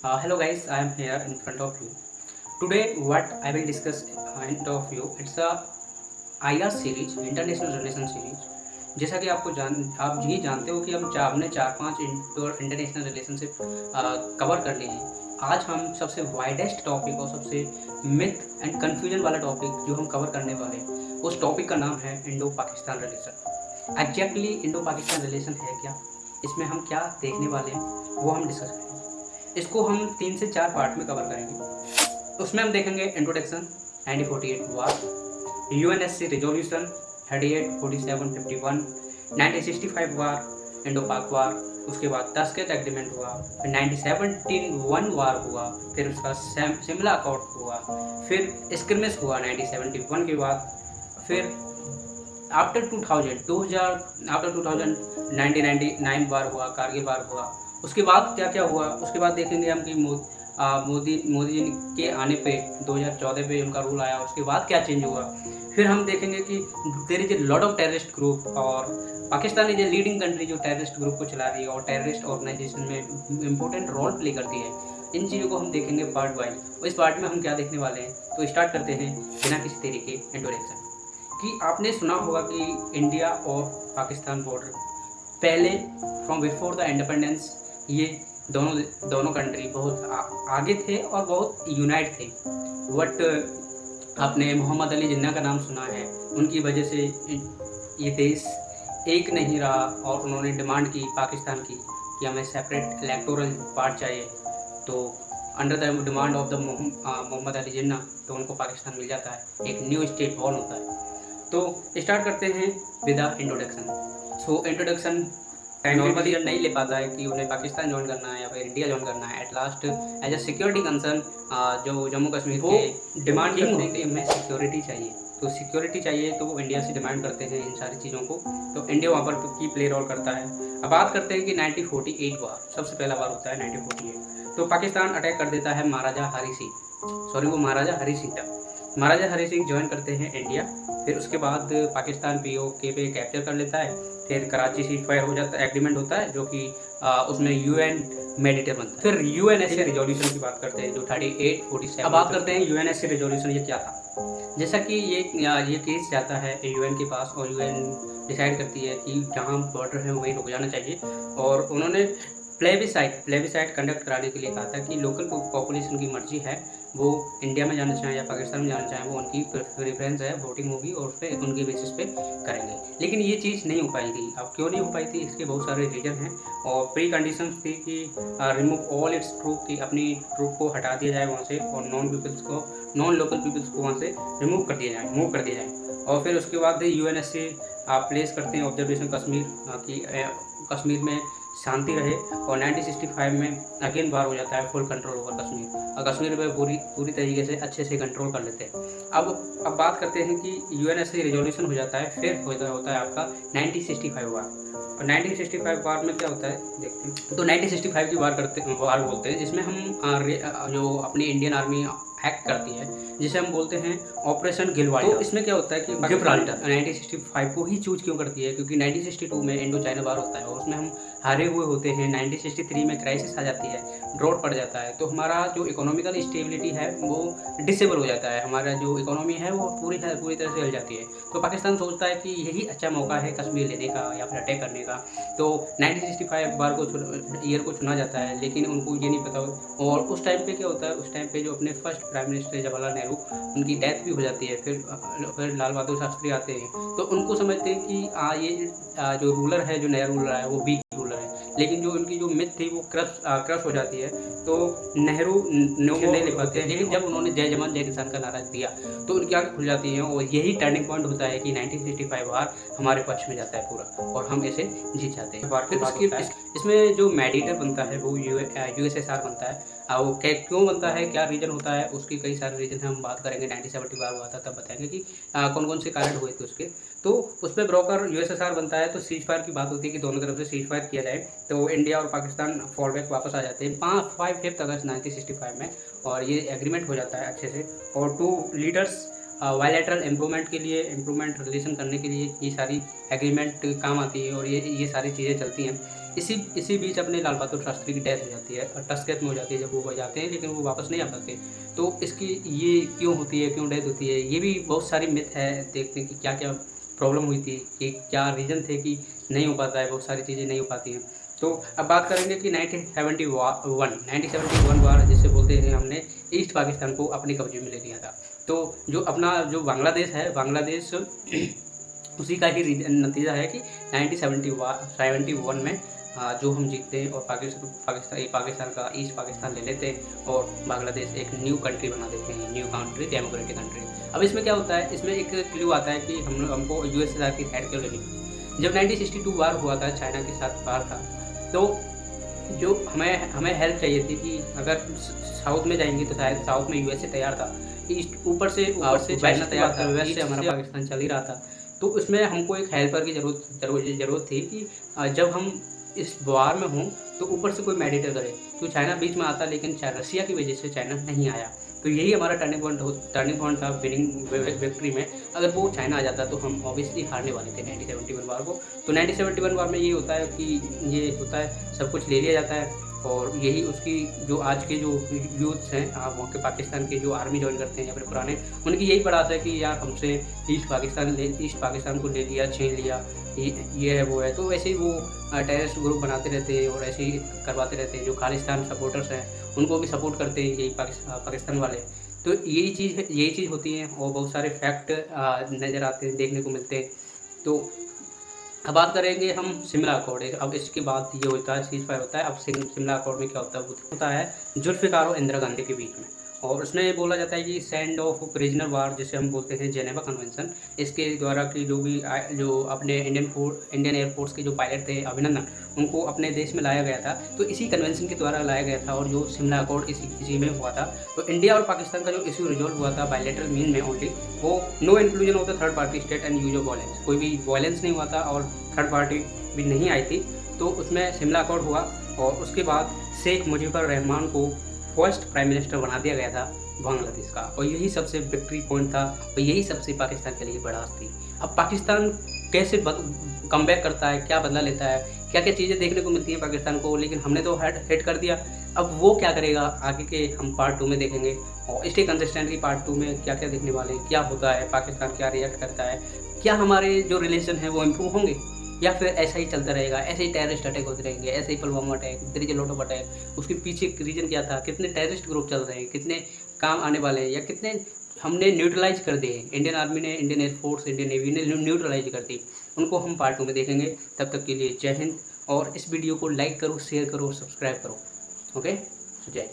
Hello guys, I am here in front of you. Today what I will discuss in front of you, it's a IR series, international relation series. जैसा कि आप ये जानते हो कि हमने 4-5 international relationship cover कर लिए हैं। आज हम सबसे वाइडेस्ट टॉपिक और सबसे मिथ एंड कन्फ्यूजन वाला टॉपिक जो हम कवर करने वाले हैं, उस टॉपिक का नाम है Indo Pakistan relation. Exactly Indo Pakistan relation है क्या, इसमें हम क्या देखने वाले हैं, वो हम डिस्कस करेंगे। इसको हम 3 से 4 पार्ट में कवर करेंगे। उसमें हम देखेंगे इंट्रोडक्शन, 1948 वार, यूएनएससी रिजोल्यूशन 38, 47, 51, 1965 वार, इंडो पाक वार, उसके बाद तस्केत एग्रीमेंट हुआ, फिर 1971 वार हुआ, फिर उसका शिमला अकॉर्ड हुआ, फिर स्क्रिमेस हुआ 1971 के बाद, फिर आफ्टर 2000 1999 वार हुआ, कारगिल वार हुआ। उसके बाद क्या क्या हुआ, उसके बाद देखेंगे हम कि मोदी जी के आने पे 2014 पे उनका रूल आया, उसके बाद क्या चेंज हुआ। फिर हम देखेंगे कि there is a lot of terrorist group, और Pakistan is a leading country जो टेररिस्ट ग्रुप को चला रही है और टेररिस्ट ऑर्गेनाइजेशन में इंपॉर्टेंट रोल प्ले करती है। इन चीज़ों को हम देखेंगे पार्ट वाइज। और इस पार्ट में हम क्या देखने वाले हैं, तो स्टार्ट करते हैं बिना किसी तरीके इंट्रोडक्शन कि आपने सुना होगा कि इंडिया और पाकिस्तान बॉर्डर पहले फ्रॉम बिफोर द इंडिपेंडेंस ये दोनों कंट्री बहुत आगे थे और बहुत यूनाइट थे। बट आपने मोहम्मद अली जिन्ना का नाम सुना है, उनकी वजह से ये देश एक नहीं रहा और उन्होंने डिमांड की पाकिस्तान की कि हमें सेपरेट इलेक्टोरल पार्ट चाहिए। तो under the demand of the Mohammad Ali Jinnah तो उनको पाकिस्तान मिल जाता है, एक न्यू स्टेट बॉर्न होता है। तो स्टार्ट करते हैं with introduction. So introduction normally नहीं ले पाता है कि उन्हें पाकिस्तान ज्वाइन करना है या फिर इंडिया ज्वाइन करना है। At last as a security concern जो जम्मू कश्मीर के डिमांड करते हैं कि हमें सिक्योरिटी चाहिए, तो सिक्योरिटी चाहिए तो वो इंडिया से डिमांड करते हैं इन सारी चीज़ों को। तो इंडिया वहाँ पर की प्ले रोल करता है। अब बात करते हैं कि 1948 वार, सबसे पहला वार होता है 1948। तो पाकिस्तान अटैक कर देता है महाराजा हरी सिंह था। महाराजा हरी सिंह ज्वाइन करते हैं इंडिया। फिर उसके बाद पाकिस्तान पीओके पे कैप्चर कर लेता है। फिर कराची सीज फायर हो जाता है, एग्रीमेंट होता है जो कि उसमें यूएन मेडिटेटर बनता है। फिर यूएनएससी रिजोल्यूशन की बात करते हैं जो 38, 47। अब बात करते हैं यूएनएससी रिजोल्यूशन ये क्या था। जैसा कि ये केस जाता है यूएन के पास और यूएन डिसाइड करती है कि जहाँ बॉर्डर है वहीं रुक जाना चाहिए। और उन्होंने प्लेबिसाइट कंडक्ट कराने के लिए कहा था कि लोकल पॉपुलेशन की मर्जी है, वो इंडिया में जाना चाहें या पाकिस्तान में जाना चाहें, वो उनकी प्रेफरेंस है, वोटिंग होगी और उस पर उनके बेसिस पे करेंगे। लेकिन ये चीज़ नहीं हो पाई थी। अब क्यों नहीं हो पाई थी, इसके बहुत सारे रीजन हैं और प्री कंडीशंस थी कि रिमूव ऑल इट्स ट्रूप, की अपनी ट्रूप को हटा दिया जाए वहाँ से और नॉन लोकल पीपल्स को वहाँ से मूव कर दिया जाए। और फिर उसके बाद यूएनएससी आप प्लेस करते हैं ऑब्जर्वेशन कश्मीर की कश्मीर में शांति रहे। और 1965 में अगेन वार हो जाता है, फुल कंट्रोल ओवर कश्मीर, और कश्मीर पे पूरी तरीके से अच्छे से कंट्रोल कर लेते हैं। अब बात करते हैं कि यूएनएससी रिजोल्यूशन हो जाता है। फिर होता है आपका 1965 वार। और 1965 वार में क्या होता है देखते हैं। तो 1965 की वार बोलते हैं, जिसमें हम जो अपनी इंडियन आर्मी एक्ट करती है जिसे हम बोलते हैं ऑपरेशन गिलवाड़िया। तो इसमें क्या होता है कि गिब्राल्टर 1965 को ही चूज क्यों करती है, क्योंकि 1962 में इंडो चाइना वार होता है और उसमें हम हारे हुए होते हैं। 1963 में क्राइसिस आ जाती है, ड्रॉट पड़ जाता है, तो हमारा जो इकोनॉमिकल स्टेबिलिटी है वो डिसेबल हो जाता है, हमारा जो इकोनॉमी है वो पूरी तरह से हिल जाती है। तो पाकिस्तान सोचता है कि यही अच्छा मौका है कश्मीर लेने का या फिर अटैक करने का। तो 1965 बार को ईयर को चुना जाता है, लेकिन उनको ये नहीं पता। और उस टाइम पे क्या होता है, उस टाइम पे जो अपने first prime minister Jawaharlal Nehru, उनकी डेथ भी हो जाती है। फिर लाल बहादुर शास्त्री आते हैं, तो उनको समझते हैं कि ये जो रूलर है, जो नया रूलर है वो वीक रूलर है। लेकिन जो उनकी जो मिथ थी वो क्रश हो जाती है। तो नेहरू नहीं ले पाते हैं। लेकिन जब उन्होंने जय जवान जय किसान का नारा दिया तो उनकी आँखें खुल जाती हैं और यही टर्निंग पॉइंट होता है कि 1965 वार हमारे पक्ष में जाता है पूरा और हम इसे जीत जाते हैं। फिर इसमें जो मेडिएटर बनता है वो यूएसएसआर बनता है। वो क्यों बनता है, क्या रीज़न होता है, उसकी कई सारे रीज़न हम बात करेंगे। 1970 वार हुआ था तब बताएंगे कि कौन कौन से कारण हुए थे उसके। तो उस पर ब्रोकर यूएसएसआर बनता है। तो सीज फायर की बात होती है कि दोनों तरफ से सीज फायर किया जाए, तो इंडिया और पाकिस्तान फॉल बैक वापस आ जाते हैं 5 अगस्त 1965 में, और ये एग्रीमेंट हो जाता है अच्छे से। और 2 लीडर्स बायलैटरल इम्प्रूवमेंट रिलेशन करने के लिए ये सारी एग्रीमेंट काम आती है और ये सारी चीज़ें चलती हैं। इसी बीच अपने लाल बहादुर शास्त्री की डेथ हो जाती है और टस्कत में हो जाती है जब वो जाते हैं, लेकिन वो वापस नहीं आ पाते। तो इसकी ये क्यों होती है, क्यों डेथ होती है, ये भी बहुत सारी मिथ है। देखते हैं कि क्या क्या प्रॉब्लम हुई थी, कि क्या रीज़न थे कि नहीं हो पाता है, बहुत सारी चीज़ें नहीं हो पाती हैं। तो अब बात करेंगे कि 1971 वार जिसे बोलते हैं, हमने ईस्ट पाकिस्तान को अपने कब्जे में ले लिया था। तो जो अपना जो बांग्लादेश है, बांग्लादेश उसी का ही नतीजा है कि 1971 में जो हम जीतते हैं और पाकिस्तान का ईस्ट पाकिस्तान ले लेते हैं और बांग्लादेश एक न्यू कंट्री बना देते हैं, न्यू कंट्री, डेमोक्रेटिक कंट्री। अब इसमें क्या होता है, इसमें एक क्लू आता है कि हमको यूएसएसआर की साइड क्यों लेनी। जब 1962 वार हुआ था, चाइना के साथ वार था, तो जो हमें हेल्प चाहिए थी कि अगर साउथ में जाएंगे तो शायद साउथ में यूएसए तैयार था, ईस्ट ऊपर से चाइना तैयार था, वेस्ट से हमारा पाकिस्तान चल ही रहा था। तो उसमें हमको एक हेल्पर की ज़रूरत थी कि जब हम इस वार में हों तो ऊपर से कोई मेडिएटर करे। तो चाइना बीच में आता, लेकिन रसिया की वजह से चाइना नहीं आया। तो यही हमारा टर्निंग पॉइंट था विनिंग विक्ट्री में। अगर वो चाइना आ जाता तो हम ऑब्वियसली हारने वाले थे 1971 वार को। तो 1971 वार में ये होता है कि ये होता है, सब कुछ ले लिया जाता है और यही उसकी जो आज के जो यूथ्स हैं वहाँ के पाकिस्तान के जो आर्मी ज्वाइन करते हैं या फिर पुराने, उनकी यही बड़ा आशा है कि यार हमसे ईस्ट पाकिस्तान को ले लिया, छीन लिया, ये है वो है। तो वैसे ही वो टेररिस्ट ग्रुप बनाते रहते हैं और ऐसे ही करवाते रहते हैं। जो खालिस्तान सपोर्टर्स हैं उनको भी सपोर्ट करते हैं यही पाकिस्तान वाले। तो यही चीज़ होती है और बहुत सारे फैक्ट नज़र आते हैं, देखने को मिलते हैं। तो अब बात करेंगे हम शिमला अकॉर्ड। अब इसके बाद ये होता है, सीज फायर होता है। अब शिमला अकॉर्ड में क्या होता है जुल्फ़िकार और इंदिरा गांधी के बीच में, और उसमें ये बोला जाता है कि सेंड ऑफ प्रिजनर वार जिसे हम बोलते हैं जेनेवा कन्वेंशन, इसके द्वारा कि जो अपने इंडियन एयरफोर्स के जो पायलट थे अभिनंदन, उनको अपने देश में लाया गया था। तो इसी कन्वेंशन के द्वारा लाया गया था और जो शिमला अकॉर्ड इसी में हुआ था। तो इंडिया और पाकिस्तान का जो इशू रिजॉल्व हुआ था बायलैटरल मीन में ओनली, वो no inclusion of the third party state and use of violence, कोई भी वायलेंस नहीं हुआ था और थर्ड पार्टी भी नहीं आई थी। तो उसमें शिमला अकॉर्ड हुआ और उसके बाद शेख मुजीबुर रहमान को फर्स्ट प्राइम मिनिस्टर बना दिया गया था बांग्लादेश का, और यही सबसे विक्ट्री पॉइंट था और यही सबसे पाकिस्तान के लिए बड़ा थी। अब पाकिस्तान कैसे कम बैक करता है, क्या बदला लेता है, क्या क्या चीज़ें देखने को मिलती हैं पाकिस्तान को, लेकिन हमने तो हिट कर दिया। अब वो क्या करेगा आगे के हम पार्ट 2 में देखेंगे, और इसके कंसिस्टेंटली पार्ट 2 में क्या क्या देखने वाले हैं, क्या होता है, पाकिस्तान क्या रिएक्ट करता है, क्या हमारे जो रिलेशन है वो इम्प्रूव होंगे या फिर ऐसा ही चलता रहेगा, ऐसे ही टेररिस्ट अटैक होते रहेंगे, ऐसे ही Pulwama attack, there is a lot of attack. उसके पीछे रीजन क्या था, कितने टेररिस्ट ग्रुप चल रहे हैं, कितने काम आने वाले हैं, या कितने हमने न्यूट्रलाइज कर दिए। इंडियन आर्मी ने, इंडियन एयरफोर्स, इंडियन नेवी ने न्यूट्रलाइज कर दी। उनको हम पार्ट 2 में देखेंगे। तब तक के लिए जय हिंद, और इस वीडियो को लाइक करो, शेयर करो, सब्सक्राइब करो। ओके, जय।